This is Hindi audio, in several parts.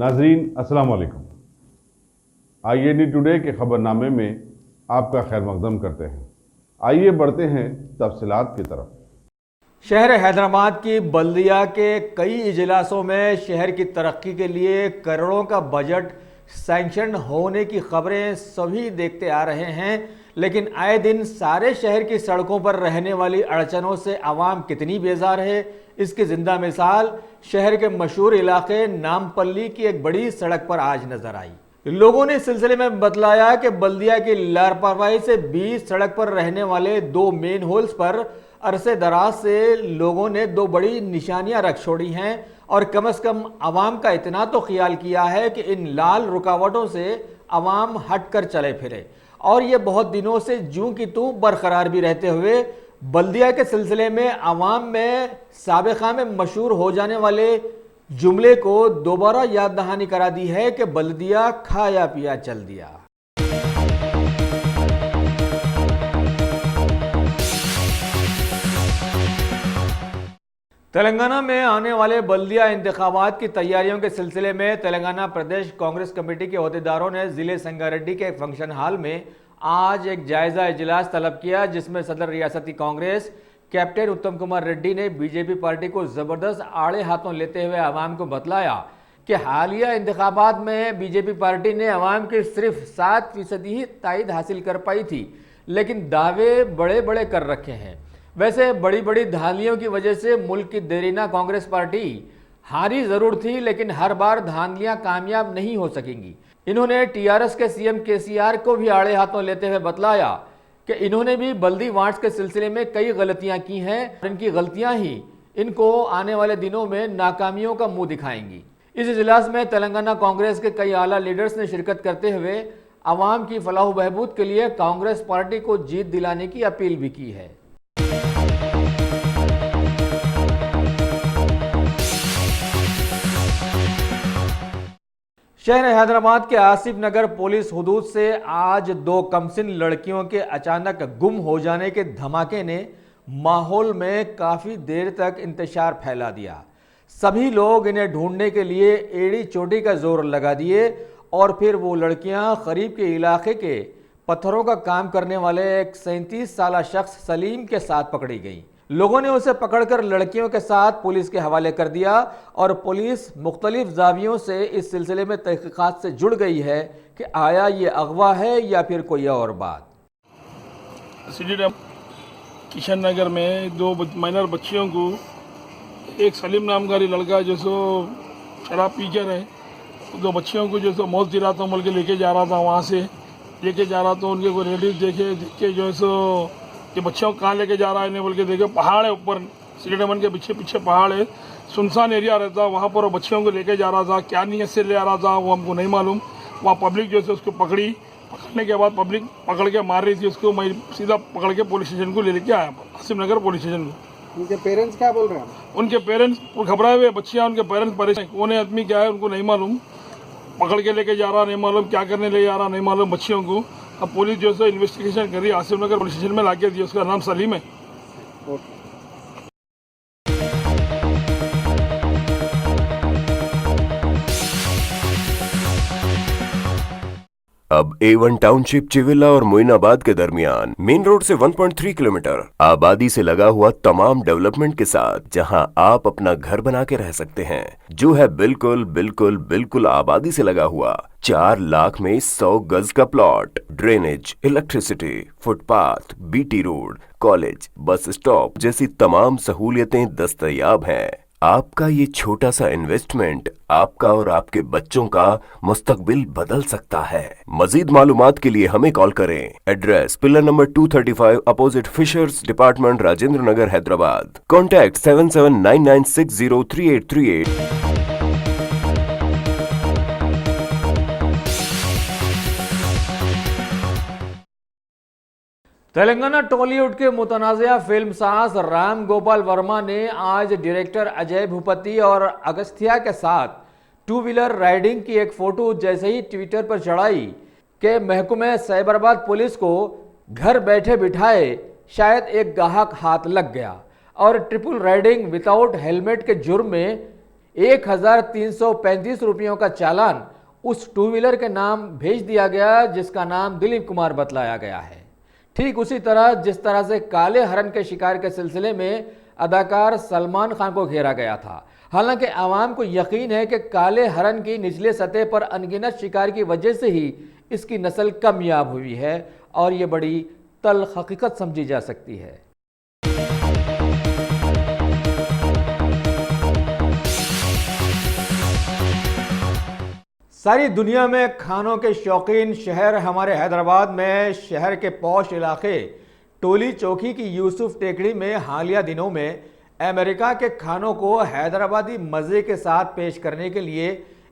नाजरीन अस्सलाम वालेकुम। IAD टुडे के खबरनामे में आपका खैर मकदम करते हैं। आइए बढ़ते हैं तफसीलात की तरफ। शहर हैदराबाद की बल्दिया के कई इजलासों में शहर की तरक्की के लिए करोड़ों का बजट सैंक्शन होने की खबरें सभी देखते आ रहे हैं, लेकिन आए दिन सारे शहर की सड़कों पर रहने वाली अड़चनों से आवाम कितनी बेजार है, इसकी जिंदा मिसाल शहर के मशहूर इलाके नामपल्ली की एक बड़ी सड़क पर आज नजर आई। लोगों ने इस सिलसिले में बतलाया कि बल्दिया की लापरवाही से 20 सड़क पर रहने वाले 2 मेन होल्स पर अरसे दराज से लोगों ने 2 बड़ी निशानियां रख छोड़ी हैं और कम से कम आवाम का इतना तो ख्याल किया है कि इन लाल रुकावटों से आवाम हट कर चले फिरे, और ये बहुत दिनों से जूं की तूं बरकरार भी रहते हुए बल्दिया के सिलसिले में आवाम में साबिक़ा में मशहूर हो जाने वाले जुमले को दोबारा याद दहानी करा दी है कि बल्दिया खाया पिया चल दिया। तेलंगाना में आने वाले बल्दिया इंतखाबात की तैयारियों के सिलसिले में तेलंगाना प्रदेश कांग्रेस कमेटी के अहदेदारों ने जिले संगारेड्डी के फंक्शन हॉल में आज एक जायजा इजलास तलब किया, जिसमें सदर रियासती कांग्रेस कैप्टन उत्तम कुमार रेड्डी ने बीजेपी पार्टी को जबरदस्त आड़े हाथों लेते हुए आवाम को बतलाया कि हालिया इंतखाबात में बीजेपी पार्टी ने आवाम की सिर्फ 7% ही तायद हासिल कर पाई थी, लेकिन दावे बड़े बड़े कर रखे हैं। वैसे बड़ी बड़ी धांधलियों की वजह से मुल्क की देरीना कांग्रेस पार्टी हारी जरूर थी, लेकिन हर बार धांधलियां कामयाब नहीं हो सकेंगी। इन्होंने टीआरएस के सीएम केसीआर को भी आड़े हाथों लेते हुए बतलाया कि इन्होंने भी बल्दी वार्ड्स के सिलसिले में कई गलतियां की हैं और इनकी गलतियां ही इनको आने वाले दिनों में नाकामियों का मुंह दिखाएंगी। इस इजलास में तेलंगाना कांग्रेस के कई आला लीडर्स ने शिरकत करते हुए आवाम की फलाह बहबूद के लिए कांग्रेस पार्टी को जीत दिलाने की अपील भी की है। शहर हैदराबाद के आसिफ नगर पुलिस हुदूद से आज 2 कमसिन लड़कियों के अचानक गुम हो जाने के धमाके ने माहौल में काफ़ी देर तक इंतशार फैला दिया। सभी लोग इन्हें ढूंढने के लिए एड़ी चोटी का जोर लगा दिए और फिर वो लड़कियां करीब के इलाके के पत्थरों का काम करने वाले एक 37 साला शख्स सलीम के साथ पकड़ी गई। लोगों ने उसे पकड़कर लड़कियों के साथ पुलिस के हवाले कर दिया और पुलिस मुख्तलिफ जावियों से इस सिलसिले में तहकीकात से जुड़ गई है कि आया ये अगवा है या फिर कोई और बात। किशन नगर में 2 माइनर बच्चियों को एक सलीम नाम का लड़का जो सो शराब पी कर है, 2 बच्चियों को जो सो मौत दिलाता बोल के लेके जा रहा था। वहाँ से लेके जा रहा तो उनके को रिलेटिव देख के जो सो ये बच्चों को कहाँ लेके जा रहा है नहीं बोल के देखे, पहाड़ है ऊपर सिलेटमन के पीछे पहाड़ है, सुनसान एरिया रहता, वहाँ पर वो बच्चियों को लेके जा रहा था। क्या नीयत से ले आ रहा था वो हमको नहीं मालूम। वहाँ पब्लिक जो है उसको पकड़ने के बाद पब्लिक पकड़ के मार रही थी उसको। मैं सीधा पकड़ के पुलिस स्टेशन को लेके आया, आसिफ नगर पुलिस स्टेशन को। उनके पेरेंट्स क्या बोल रहे हैं? उनके पेरेंट्स घबराए हुए बच्चियाँ, उनके पेरेंट्स परेशान। कौन है आदमी क्या है उनको नहीं मालूम, पकड़ के लेके जा रहा नहीं मालूम, क्या करने ले जा रहा नहीं मालूम बच्चियों को। अब पुलिस जो है इन्वेस्टिगेशन कर रही है, आसिफ नगर पुलिस स्टेशन में लाके दिया। उसका नाम सलीम है। अब A1 टाउनशिप चिविला और मोइनाबाद के दरमियान मेन रोड से 1.3 किलोमीटर आबादी से लगा हुआ तमाम डेवलपमेंट के साथ जहां आप अपना घर बना के रह सकते हैं, जो है बिल्कुल बिल्कुल बिल्कुल आबादी से लगा हुआ। 4 लाख में 100 गज का plot, drainage, electricity, footpath, BT road, college, bus stop जैसी तमाम सहूलियतें दस्तयाब हैं। आपका ये छोटा सा इन्वेस्टमेंट आपका और आपके बच्चों का मुस्तकबिल बदल सकता है। मजीद मालूमात के लिए हमें कॉल करें। Address pillar number 235 opposite fishers department, Rajendra Nagar, Hyderabad. Contact 7799603838। Telangana Tollywood के मुतनाज़िया फिल्म साज राम गोपाल वर्मा ने आज डायरेक्टर अजय भूपति और अगस्त्या के साथ 2 व्हीलर राइडिंग की एक फ़ोटो जैसे ही ट्विटर पर चढ़ाई कि महकमे साइबराबाद पुलिस को घर बैठे बिठाए शायद एक गाहक हाथ लग गया और ट्रिपल राइडिंग विदाउट हेलमेट के जुर्म में 1335 रुपयों का चालान उस टू व्हीलर के नाम भेज दिया गया जिसका नाम दिलीप कुमार बतलाया गया है। ठीक उसी तरह जिस तरह से काले हरण के शिकार के सिलसिले में अदाकार सलमान खान को घेरा गया था। हालांकि आवाम को यकीन है कि काले हरण की निचले सतह पर अनगिनत शिकार की वजह से ही इसकी नस्ल कामयाब हुई है और ये बड़ी तल्ख हकीकत समझी जा सकती है। सारी दुनिया में खानों के शौकीन शहर हमारे हैदराबाद में शहर के पौश इलाके टोली चौकी की यूसुफ टेकड़ी में हालिया दिनों में अमेरिका के खानों को हैदराबादी मज़े के साथ पेश करने के लिए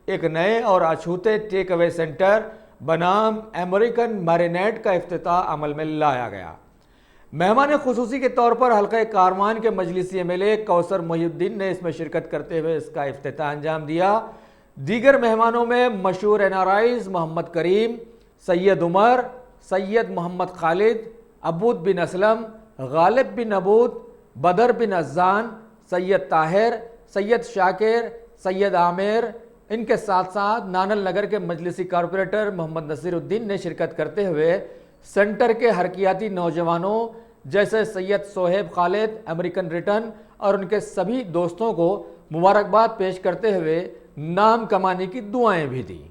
एक नए और अछूते टेक अवे सेंटर बनाम अमेरिकन मैरिनेट का इफ्तिताह अमल में लाया गया। मेहमान खुसूसी के तौर पर हल्का कारवान के मजलिसी एमएलए कौसर मोहिउद्दीन ने इसमें शिरकत करते हुए इसका इफ्तिताह अंजाम दिया। दीगर मेहमानों में मशहूर एनआरआईज मोहम्मद करीम, सैयद उमर, सैयद मोहम्मद खालिद, अबूद बिन असलम, गालिब बिन अबूद, बदर बिन अज़ान, सैयद ताहिर, सैयद शाकिर, सैयद आमिर, इनके साथ साथ नानल नगर के मजलिसी कारपोरेटर मोहम्मद नसीरुद्दीन ने शिरकत करते हुए सेंटर के हरकियाती नौजवानों जैसे सैयद सोहेब खालिद, अमेरिकन रिटर्न और उनके सभी दोस्तों को मुबारकबाद पेश करते हुए नाम कमाने की दुआएं भी दी।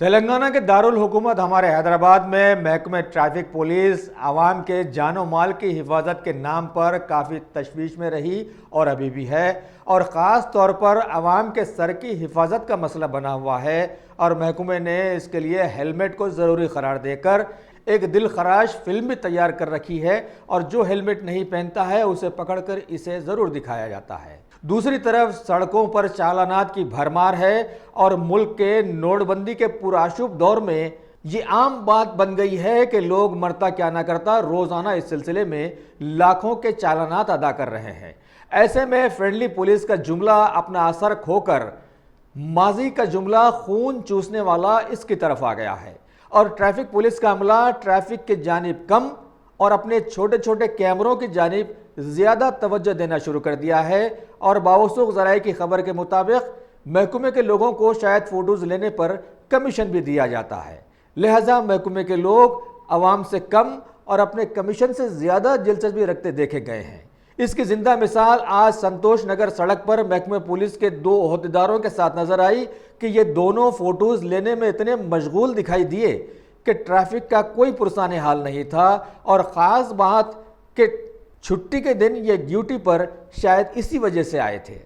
तेलंगाना के दारुल हुकूमत हमारे हैदराबाद में महकमे ट्रैफिक पुलिस आवाम के जानो माल की हिफाजत के नाम पर काफ़ी तशवीश में रही और अभी भी है, और ख़ास तौर पर आवाम के सर की हिफाजत का मसला बना हुआ है। और महकमे ने इसके लिए हेलमेट को ज़रूरी करार देकर एक दिल खराश फिल्म भी तैयार कर रखी है और जो हेलमेट नहीं पहनता है उसे पकड़कर इसे ज़रूर दिखाया जाता है। दूसरी तरफ सड़कों पर चालानात की भरमार है और मुल्क के नोटबंदी के पुराशुभ दौर में ये आम बात बन गई है कि लोग मरता क्या ना करता रोज़ाना इस सिलसिले में लाखों के चालानात अदा कर रहे हैं। ऐसे में फ्रेंडली पुलिस का जुमला अपना असर खोकर माजी का जुमला खून चूसने वाला इसकी तरफ आ गया है और ट्रैफिक पुलिस का अमला ट्रैफिक की जानिब कम और अपने छोटे छोटे कैमरों की जानिब ज़्यादा तवज्जो देना शुरू कर दिया है। और बावसूख ज़राए की खबर के मुताबिक महकमे के लोगों को शायद फ़ोटोज़ लेने पर कमीशन भी दिया जाता है, लिहाजा महकमे के लोग आवाम से कम और अपने कमीशन से ज़्यादा दिलचस्पी रखते देखे गए हैं। इसकी जिंदा मिसाल आज संतोष नगर सड़क पर महकमे पुलिस के दो ओहदेदारों के साथ नजर आई कि ये दोनों फोटोज लेने में इतने मशगूल दिखाई दिए कि ट्रैफिक का कोई पुरसाने हाल नहीं था। और ख़ास बात कि छुट्टी के दिन ये ड्यूटी पर शायद इसी वजह से आए थे।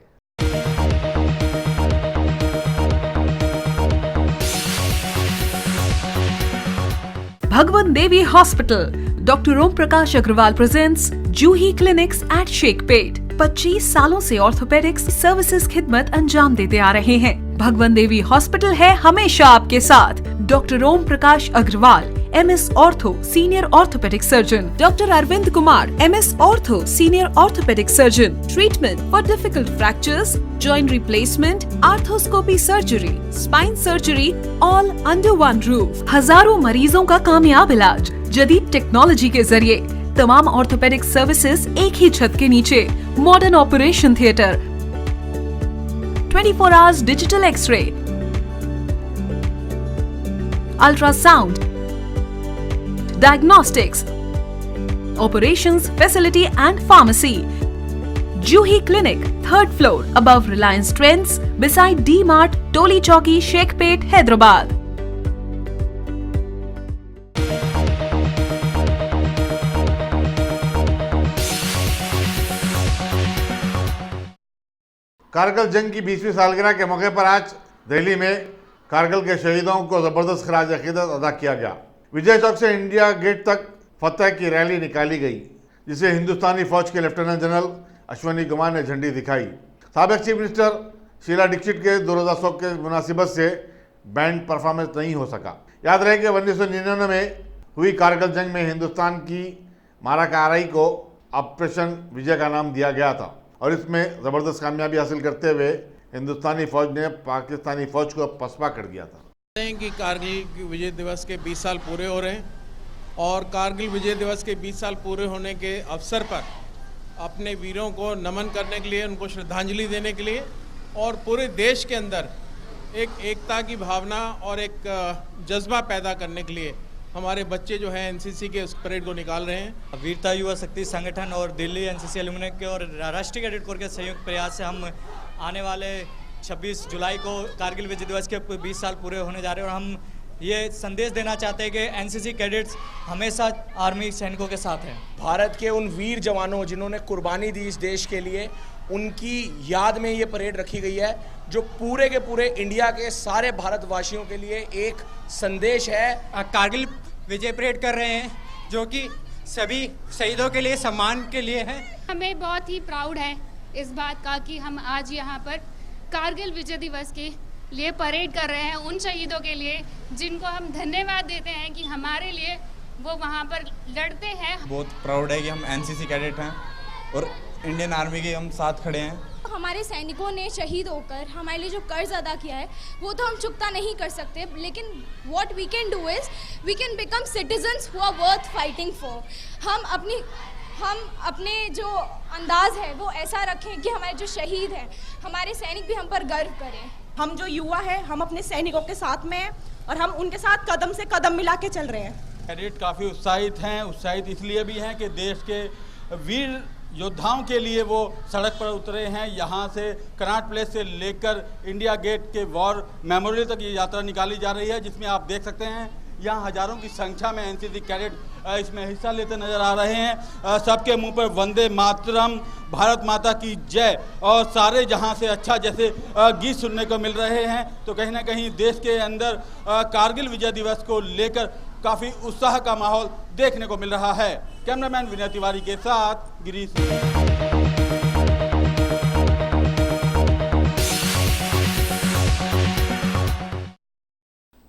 Bhagwan Devi Hospital, Dr. Om Prakash Agrawal presents Juhi Clinics at Shekpet। 25 सालों से ऑर्थोपेडिक्स सर्विसेज खिदमत अंजाम देते आ रहे हैं। भगवान देवी हॉस्पिटल है हमेशा आपके साथ। Doctor Om Prakash Agarwal, MS ortho senior orthopaedic surgeon, doctor Arvind Kumar, MS ortho senior orthopaedic surgeon. Treatment for difficult fractures, joint replacement, arthroscopy surgery, spine surgery, all under one roof. हजारों मरीजों का कामयाब इलाज जदीद टेक्नोलॉजी के जरिए। तमाम ऑर्थोपेडिक सर्विसेज एक ही छत के नीचे। Modern operation theatre, 24 hours digital x-ray, ultrasound, diagnostics, operations facility and pharmacy. Juhi Clinic, 3rd floor, above Reliance Trends, beside D-Mart, Toli Chowki, Shekpet, Hyderabad. Kargil जंग की 20वीं सालगिरह के मौके पर आज दिल्ली में कारगिल के शहीदों को जबरदस्त खराज अकीदत अदा किया गया। विजय चौक से इंडिया गेट तक फतह की रैली निकाली गई, जिसे हिंदुस्तानी फौज के लेफ्टिनेंट जनरल अश्वनी कुमार ने झंडी दिखाई। साबिक चीफ मिनिस्टर शीला दीक्षित के 2000 के मुनासिबत से बैंड परफॉर्मेंस नहीं हो सका। याद रहे कि 1999 में हुई कारगिल जंग में हिंदुस्तान की माराका आरई को ऑपरेशन विजय का नाम दिया गया था और इसमें ज़बरदस्त कामयाबी हासिल करते हुए हिंदुस्तानी फौज ने पाकिस्तानी फौज को पसपा कर दिया था। कि कारगिल विजय दिवस के 20 साल पूरे हो रहे हैं और कारगिल विजय दिवस के 20 साल पूरे होने के अवसर पर अपने वीरों को नमन करने के लिए, उनको श्रद्धांजलि देने के लिए और पूरे देश के अंदर एक एकता की भावना और एक जज्बा पैदा करने के लिए हमारे बच्चे जो हैं एनसीसी के उस परेड को निकाल रहे हैं। वीरता युवा शक्ति संगठन और दिल्ली एनसीसी एल्यूमिनी के और राष्ट्रीय कैडेट कोर के संयुक्त प्रयास से हम आने वाले 26 जुलाई को कारगिल विजय दिवस के 20 साल पूरे होने जा रहे हैं और हम ये संदेश देना चाहते हैं कि एनसीसी कैडेट्स हमेशा आर्मी सैनिकों के साथ हैं। भारत के उन वीर जवानों जिन्होंने कुर्बानी दी इस देश के लिए, उनकी याद में ये परेड रखी गई है, जो पूरे के पूरे इंडिया के सारे भारतवासियों के लिए एक संदेश है। कारगिल विजय परेड कर रहे हैं जो कि सभी शहीदों के लिए सम्मान के लिए है। हमें बहुत ही प्राउड है इस बात का कि हम आज यहाँ पर कारगिल विजय दिवस के लिए परेड कर रहे हैं, उन शहीदों के लिए जिनको हम धन्यवाद देते हैं कि हमारे लिए वो वहाँ पर लड़ते हैं। बहुत प्राउड है कि हम एनसीसी कैडेट हैं और इंडियन आर्मी के हम साथ खड़े हैं। हमारे सैनिकों ने शहीद होकर हमारे लिए जो कर्ज अदा किया है वो तो हम चुकता नहीं कर सकते, लेकिन what we can do is we can become citizens who are worth fighting for. हम अपने जो अंदाज है वो ऐसा रखें कि हमारे जो शहीद हैं, हमारे सैनिक भी हम पर गर्व करें। हम जो युवा हैं हम अपने सैनिकों के साथ में हैं और हम उनके साथ कदम से कदम मिला के चल रहे हैं। कैडेट काफ़ी उत्साहित हैं, उत्साहित इसलिए भी हैं कि देश के वीर योद्धाओं के लिए वो सड़क पर उतरे हैं। यहाँ से कनॉट प्लेस से लेकर इंडिया गेट के वॉर मेमोरियल तक ये यात्रा निकाली जा रही है, जिसमें आप देख सकते हैं यहाँ हजारों की संख्या में एनसीसी कैडेट इसमें हिस्सा लेते नजर आ रहे हैं। सबके मुंह पर वंदे मातरम, भारत माता की जय और सारे जहां से अच्छा जैसे गीत सुनने को मिल रहे हैं। तो कहीं ना कहीं देश के अंदर कारगिल विजय दिवस को लेकर काफ़ी उत्साह का माहौल देखने को मिल रहा है। कैमरामैन विनय तिवारी के साथ गिरीश।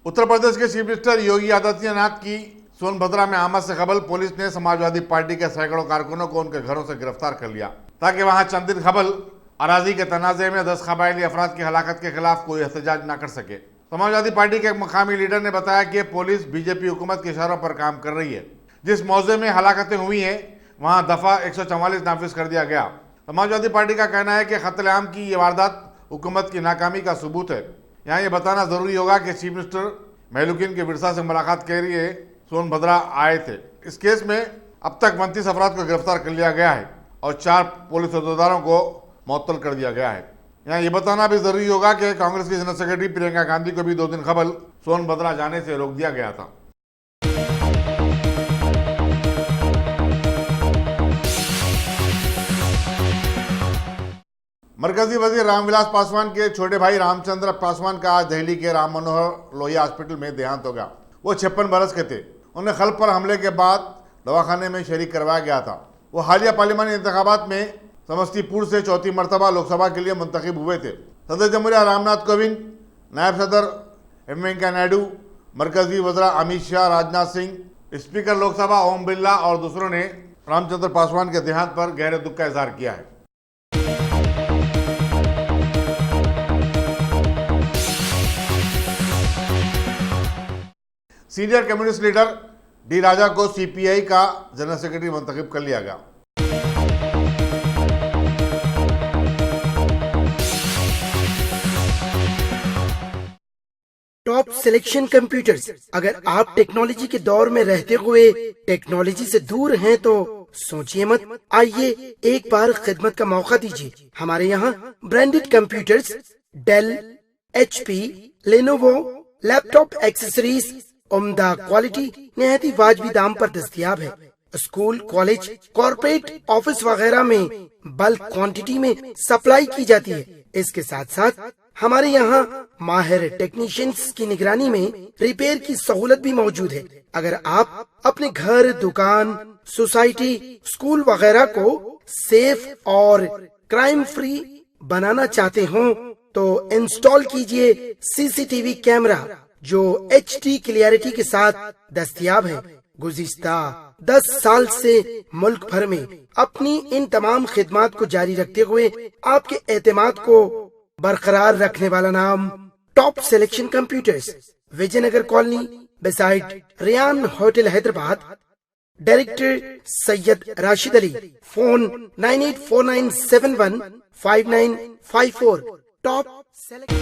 उत्तर प्रदेश के चीफ मिनिस्टर योगी आदित्यनाथ की सोनभद्रा में आमद से कबल पुलिस ने समाजवादी पार्टी के सैकड़ों कारकुनों को उनके घरों से गिरफ्तार कर लिया, ताकि वहां चंद दिन कबल अराजी के तनाजे में 10 कबायली अफराद की हलाकत के खिलाफ कोई एहतजाज न कर सके। समाजवादी पार्टी के एक मकामी लीडर ने बताया कि पुलिस बीजेपी हुकूमत के इशारों पर काम कर रही है। जिस मौजे में हलाकतें हुई हैं वहां दफा 144 नाफिज कर दिया गया। समाजवादी पार्टी का कहना है कि कत्लेआम की ये वारदात हुकूमत की नाकामी का सबूत है। यहाँ ये बताना जरूरी होगा कि चीफ मिनिस्टर महलूकिन के विरसा से मुलाकात के लिए सोनभद्रा आए थे। इस केस में अब तक 29 अफराद को गिरफ्तार कर लिया गया है और 4 पुलिस अहदेदारों को मुअत्तल कर दिया गया है। यहाँ ये बताना भी जरूरी होगा कि कांग्रेस की जनरल सेक्रेटरी प्रियंका गांधी को भी 2 दिन कबल सोनभद्रा जाने से रोक दिया गया था। मरकजी वजीर रामविलास पासवान के छोटे भाई रामचंद्र पासवान का आज दिल्ली के राम मनोहर लोहिया हॉस्पिटल में देहांत हो गया। वो 56 बरस के थे। उन्हें खल्फ पर हमले के बाद दवाखाने में शरीक करवाया गया था। वो हालिया पार्लिमानी इंतखाबात में समस्तीपुर से 4थी मरतबा लोकसभा के लिए मुंतखब हुए थे। सदर जमहूरिया रामनाथ कोविंद, नायब सदर एम वेंकैया नायडू, मरकजी वज़रा अमित शाह, राजनाथ सिंह, स्पीकर लोकसभा ओम बिरला और दूसरों ने रामचंद्र पासवान के देहांत पर गहरे दुख का इजहार किया है। सीनियर कम्युनिस्ट लीडर डी राजा को सीपीआई का जनरल सेक्रेटरी मुंतखब कर लिया गया। Top selection computers. अगर आप टेक्नोलॉजी के दौर में रहते हुए टेक्नोलॉजी से दूर हैं तो सोचिए मत, आइए एक बार खिदमत का मौका दीजिए। हमारे यहाँ branded computers Dell, HP, Lenovo, laptop accessories उम्दा क्वालिटी निहायती वाजबी दाम पर दस्तयाब है। स्कूल, कॉलेज, कॉर्पोरेट, ऑफिस वगैरह में बल्क क्वांटिटी में सप्लाई की जाती है। इसके साथ साथ हमारे यहाँ माहिर टेक्नीशियंस की निगरानी में रिपेयर की सहूलत भी मौजूद है। अगर आप अपने घर, दुकान, सोसाइटी, स्कूल वगैरह को सेफ और क्राइम फ्री बनाना चाहते हो तो इंस्टॉल कीजिए सीसीटीवी कैमरा जो HD क्लियरिटी के साथ दस्तयाब है। गुज़िश्ता 10 साल से मुल्क भर में अपनी इन तमाम खिदमात को जारी रखते हुए आपके एतमाद को बरकरार रखने वाला नाम top selection computers, Vijaynagar colony, beside Rayan Hotel Hyderabad. Director Sayyid Rashid Ali. Phone 9849715954. Top select.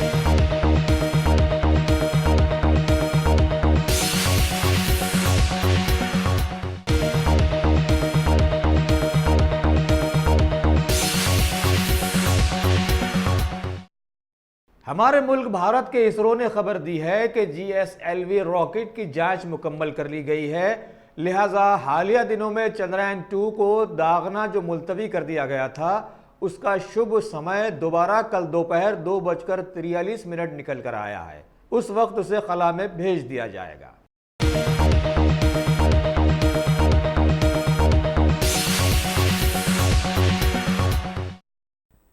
हमारे मुल्क भारत के इसरो ने खबर दी है कि GSLV रॉकेट की जांच मुकम्मल कर ली गई है, लिहाजा हालिया दिनों में चंद्रयान 2 को दागना जो मुलतवी कर दिया गया था उसका शुभ समय दोबारा कल दोपहर 2:43 निकल कर आया है। उस वक्त उसे खला में भेज दिया जाएगा।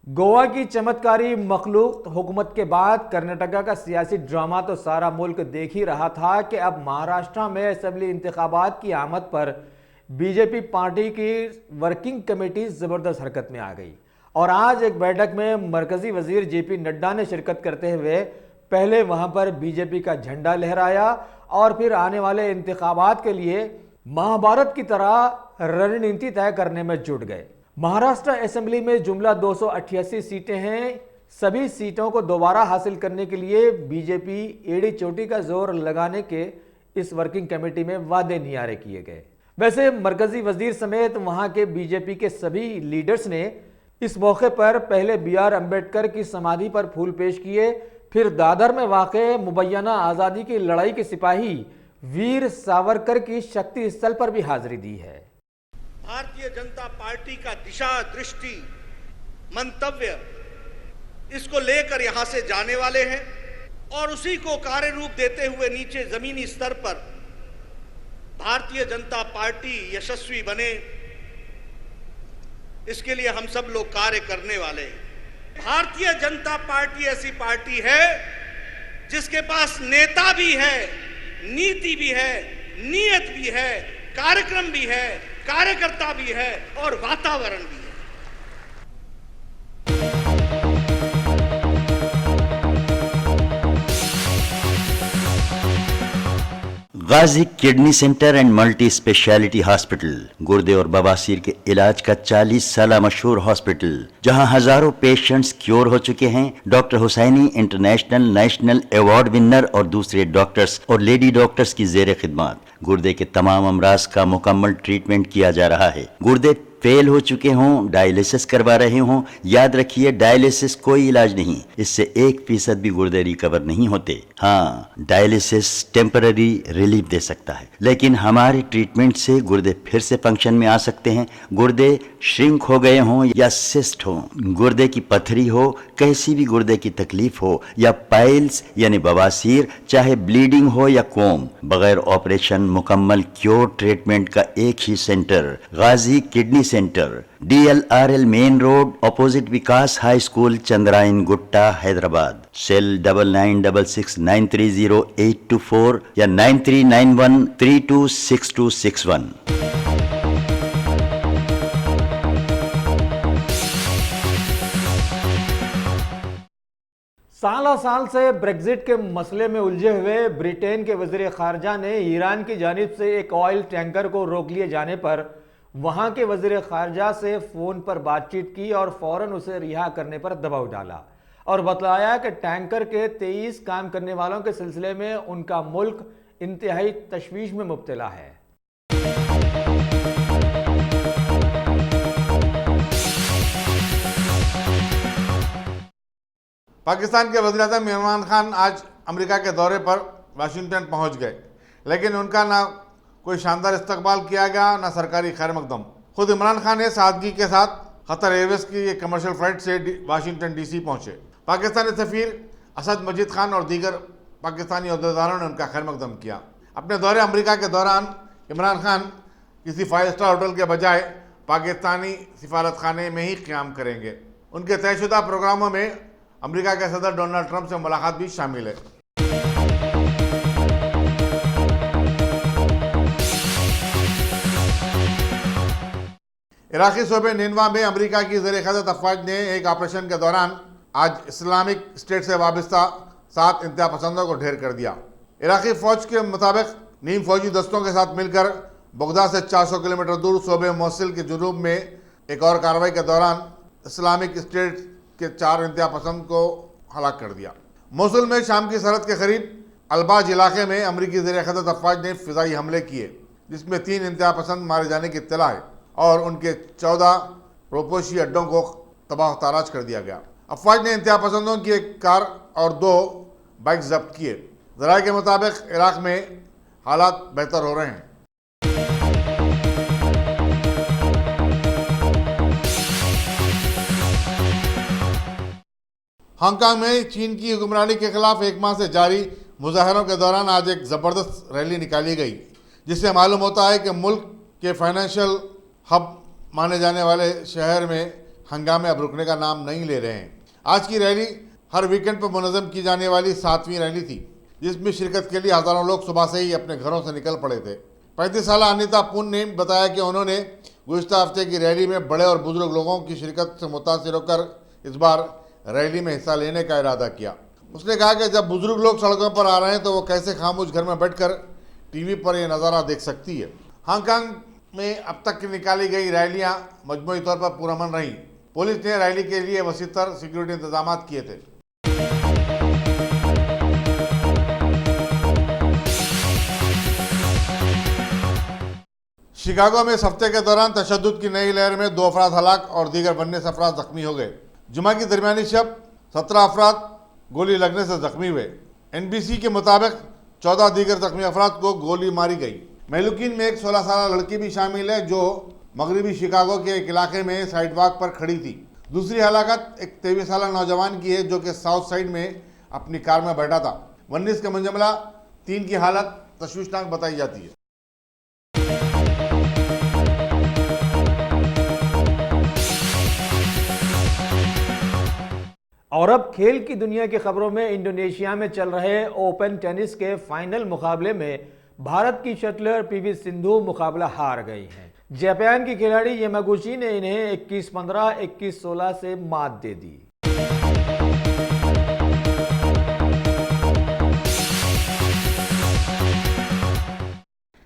गोवा की चमत्कारी मखलूक हुकूमत के बाद कर्नाटका का सियासी ड्रामा तो सारा मुल्क देख ही रहा था कि अब महाराष्ट्र में असेंबली इंतखाबात की आमद पर बीजेपी पार्टी की वर्किंग कमेटी ज़बरदस्त हरकत में आ गई और आज एक बैठक में मरकजी वजीर JP नड्डा ने शिरकत करते हुए पहले वहां पर बीजेपी का झंडा लहराया और फिर आने वाले इंतखाबात के लिए महाभारत की तरह रणनीति तय करने में जुट गए। महाराष्ट्र असेंबली में जुमला 288 सीटें हैं। सभी सीटों को दोबारा हासिल करने के लिए बीजेपी एड़ी चोटी का जोर लगाने के इस वर्किंग कमेटी में वादे नियारे किए गए। वैसे मरकजी वजीर समेत वहां के बीजेपी के सभी लीडर्स ने इस मौके पर पहले BR अम्बेडकर की समाधि पर फूल पेश किए, फिर दादर में वाक़े मुबैना आज़ादी की लड़ाई के सिपाही वीर सावरकर की शक्ति स्थल पर भी हाजिरी दी है। भारतीय जनता पार्टी का दिशा दृष्टि मंतव्य इसको लेकर यहां से जाने वाले हैं और उसी को कार्य रूप देते हुए नीचे जमीनी स्तर पर भारतीय जनता पार्टी यशस्वी बने, इसके लिए हम सब लोग कार्य करने वाले हैं। भारतीय जनता पार्टी ऐसी पार्टी है जिसके पास नेता भी है, नीति भी है, नीयत भी है, कार्यक्रम भी है, कार्यकर्ता भी है और वातावरण भी है। Ghazi kidney centre and multi speciality hospital गुर्दे और बवासीर के इलाज का 40 साल मशहूर हॉस्पिटल, जहां हजारों पेशेंट्स क्योर हो चुके हैं। Doctor Husaini international national award winner और दूसरे डॉक्टर्स और लेडी डॉक्टर्स की जेर खिदमत गुर्दे के तमाम अमराज का मुकम्मल ट्रीटमेंट किया जा रहा है। गुर्दे फेल हो चुके हों, डायलिसिस करवा रहे हों, याद रखिए डायलिसिस कोई इलाज नहीं, इससे 1% भी गुर्दे रिकवर नहीं होते। हाँ, डायलिसिस टेम्पररी रिलीफ दे सकता है, लेकिन हमारे ट्रीटमेंट से गुर्दे फिर से फंक्शन में आ सकते हैं। गुर्दे श्रिंक हो गए हों या सिस्ट हो, गुर्दे की पथरी हो, कैसी भी गुर्दे की तकलीफ हो या पाइल्स यानी बवासीर, चाहे ब्लीडिंग हो या कोम, बगैर ऑपरेशन मुकम्मल क्योर ट्रीटमेंट का एक ही centre, Ghazi kidney centre, DLRL main road opposite Vikas high school, Chandrayangutta, Hyderabad. Cell 9966930824 या 9391326261। सालों साल से ब्रेग्जिट के मसले में उलझे हुए ब्रिटेन के वजीर खारजा ने ईरान की जानिब से एक ऑयल टैंकर को रोक लिए जाने पर वहां के वजीर खारजा से फोन पर बातचीत की और फौरन उसे रिहा करने पर दबाव डाला और बतलाया कि टैंकर के 23 काम करने वालों के सिलसिले में उनका मुल्क इंतहाई तशवीश में मुब्तला है। पाकिस्तान के वज़ीर-ए-आज़म इमरान खान आज अमेरिका के दौरे पर वाशिंगटन पहुंच गए, लेकिन उनका ना कोई शानदार इस्तकबाल किया गया, ना सरकारी खैर मकदम। खुद इमरान खान ने सादगी के साथ कतर एयरवेज की एक कमर्शियल फ्लाइट से वाशिंगटन DC पहुंचे। पाकिस्तानी सफ़ीर असद मजीद खान और दीगर पाकिस्तानी अहदेदारों ने उनका खैर मकदम किया। अपने दौरे अमेरिका के दौरान इमरान खान किसी 5 स्टार होटल के बजाय पाकिस्तानी सिफारत खाने में ही क़याम करेंगे। उनके तयशुदा प्रोग्रामों में अमेरिका के सदर डोनाल्ड ट्रंप से मुलाकात भी शामिल है। इराकी सूबे निनवा में अमेरिका की ज़ेर-ए-क़यादत अफ़वाज ने एक ऑपरेशन के दौरान आज इस्लामिक स्टेट से वाबस्ता 7 इंतहा पसंदों को ढेर कर दिया। इराकी फौज के मुताबिक नीम फौजी दस्तों के साथ मिलकर बगदाद से 400 किलोमीटर दूर सूबे मोसिल के जुनूब में एक और कार्रवाई के दौरान इस्लामिक स्टेट के 4 इंतहा पसंद को हलाक कर दिया। मोसुल में शाम की सरहद के करीब अलबाज इलाके में अमरीकी ज़ेर-ए-क़यादत अफवाज ने फ़िज़ाई हमले किए, जिसमें 3 इंतहा पसंद मारे जाने की इत्तला है और उनके 14 रोपोशी अड्डों को तबाह ताराज कर दिया गया। अफवाज ने इंतहा पसंदों की एक कार और 2 बाइक जब्त किए। ज़राए के मुताबिक इराक में हालात बेहतर हो रहे हैं। हांगकांग में चीन की हुक्मरानी के खिलाफ 1 माह से जारी मुजाहरों के दौरान आज एक ज़बरदस्त रैली निकाली गई, जिससे मालूम होता है कि मुल्क के फाइनेंशियल हब माने जाने वाले शहर में हंगामे अब रुकने का नाम नहीं ले रहे हैं। आज की रैली हर वीकेंड पर मुनज़्ज़म की जाने वाली 7वीं रैली थी, जिसमें शिरकत के लिए हज़ारों लोग सुबह से ही अपने घरों से निकल पड़े थे। 35 साल अनिता पुन ने बताया कि उन्होंने गुज़िश्ता हफ्ते की रैली में बड़े और बुजुर्ग लोगों की शिरकत से मुतासिर होकर इस बार रैली में हिस्सा लेने का इरादा किया। उसने कहा कि जब बुजुर्ग लोग सड़कों पर आ रहे हैं तो वो कैसे खामोश घर में बैठकर टीवी पर यह नज़ारा देख सकती है। हांगकांग में अब तक निकाली गई रैलियां मजमूई तौर पर पुरअमन रहीं। पुलिस ने रैली के लिए वसीतर सिक्योरिटी इंतजाम किए थे। शिकागो में इस हफ्ते के दौरान तशद्दुद की नई लहर में 2 अफराद हलाक और दीगर बनने से अफराद जख्मी हो गए। जुमा की दरमियानी शब 17 अफराद गोली लगने से जख्मी हुए। NBC के मुताबिक 14 दीगर जख्मी अफराद को गोली मारी गई। मेलुकिन में एक 16 साल लड़की भी शामिल है जो मगरबी शिकागो के एक इलाके में साइड वॉक पर खड़ी थी। दूसरी हलाकत एक 23 साल नौजवान की है जो कि साउथ साइड में अपनी कार में बैठा था। 19 के मुंजमला 3 की हालत तशवीशनाक बताई जाती है। और अब खेल की दुनिया की खबरों में इंडोनेशिया में चल रहे ओपन टेनिस के फाइनल मुकाबले में भारत की शटलर PV सिंधु मुकाबला हार गई हैं। जापान की खिलाड़ी यमागुची ने इन्हें 21-15, 21-16 से मात दे दी।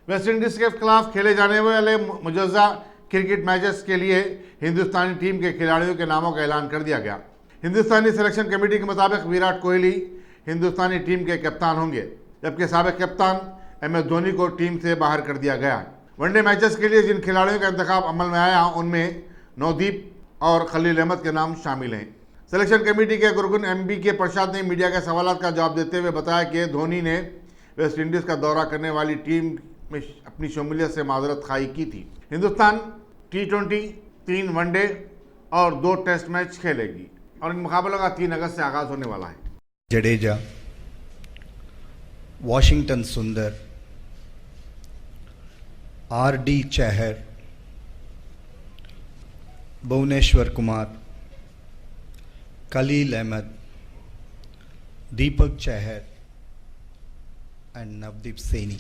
वेस्ट इंडीज के खिलाफ खेले जाने वाले मुजव्वज़ा क्रिकेट मैचेस के लिए हिंदुस्तानी टीम के खिलाड़ियों के नामों का ऐलान कर दिया गया। हिंदुस्तानी सिलेक्शन कमेटी के मुताबिक विराट कोहली हिंदुस्तानी टीम के कप्तान होंगे, जबकि साबिक कप्तान MS धोनी को टीम से बाहर कर दिया गया है। वनडे मैचेस के लिए जिन खिलाड़ियों का इंतखाब अमल में आया उनमें नवदीप और खलील अहमद के नाम शामिल हैं। सिलेक्शन कमेटी के कारकुन MB के प्रसाद ने मीडिया के सवालों का जवाब देते हुए बताया कि धोनी ने वेस्ट इंडीज़ का दौरा करने वाली टीम में अपनी शमूलियत से माजरत खाई की थी। हिंदुस्तान T20, 3 वनडे और 2 टेस्ट मैच खेलेगी और इन मुकाबलों का 3 अगस्त से आगाज होने वाला है। Jadeja, Washington Sundar, RD Chahar, Bhuvneshwar Kumar, Khaleel Ahmed, Deepak Chahar and Navdeep Saini.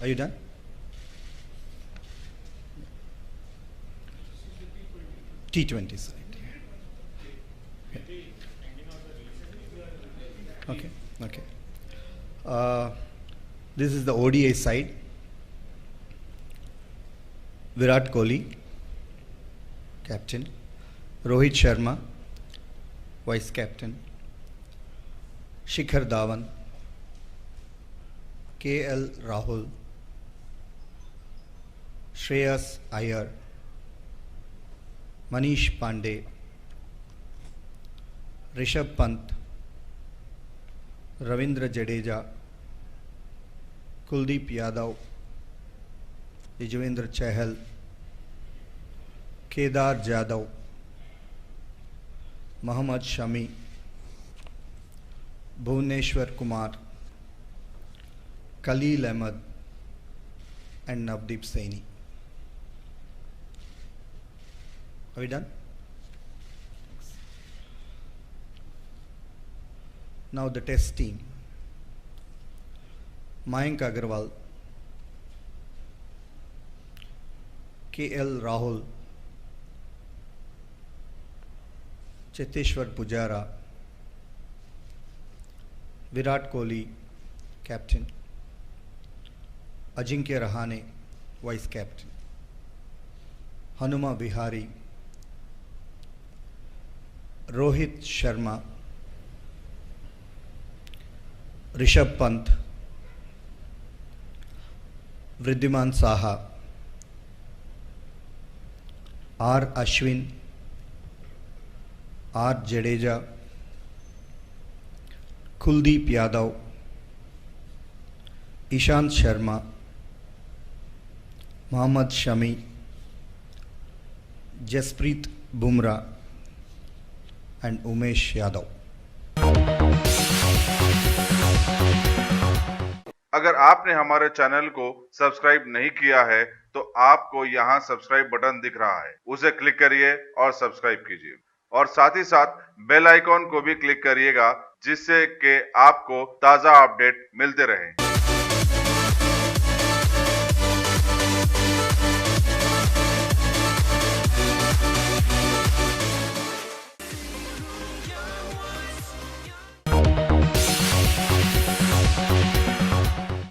Are you done? T20 side. Okay. Okay. This is the ODI side. Virat Kohli, captain. Rohit Sharma, vice captain. Shikhar Dhawan, KL Rahul, Shreyas Iyer, Manish Pandey, Rishabh Pant, Ravindra Jadeja, Kuldeep Yadav, Yuzvendra Chahal, Kedar Jadhav, Mohammad Shami, Bhuvneshwar Kumar, Khalil Ahmed and Navdeep Saini. Are we done? Now the test team. Mayank Agarwal, KL Rahul, Cheteshwar Pujara, Virat Kohli captain, Ajinkya Rahane vice captain, Hanuma Vihari, Rohit Sharma, Rishabh Pant, Wriddhiman Saha, R Ashwin, R Jadeja, Kuldeep Yadav, Ishant Sharma, Mohammed Shami, Jasprit Bumrah and Umesh Yadav. अगर आपने हमारे चैनल को सब्सक्राइब नहीं किया है तो आपको यहाँ सब्सक्राइब बटन दिख रहा है, उसे क्लिक करिए और सब्सक्राइब कीजिए और साथ ही साथ बेल आइकॉन को भी क्लिक करिएगा जिससे कि आपको ताज़ा अपडेट मिलते रहें।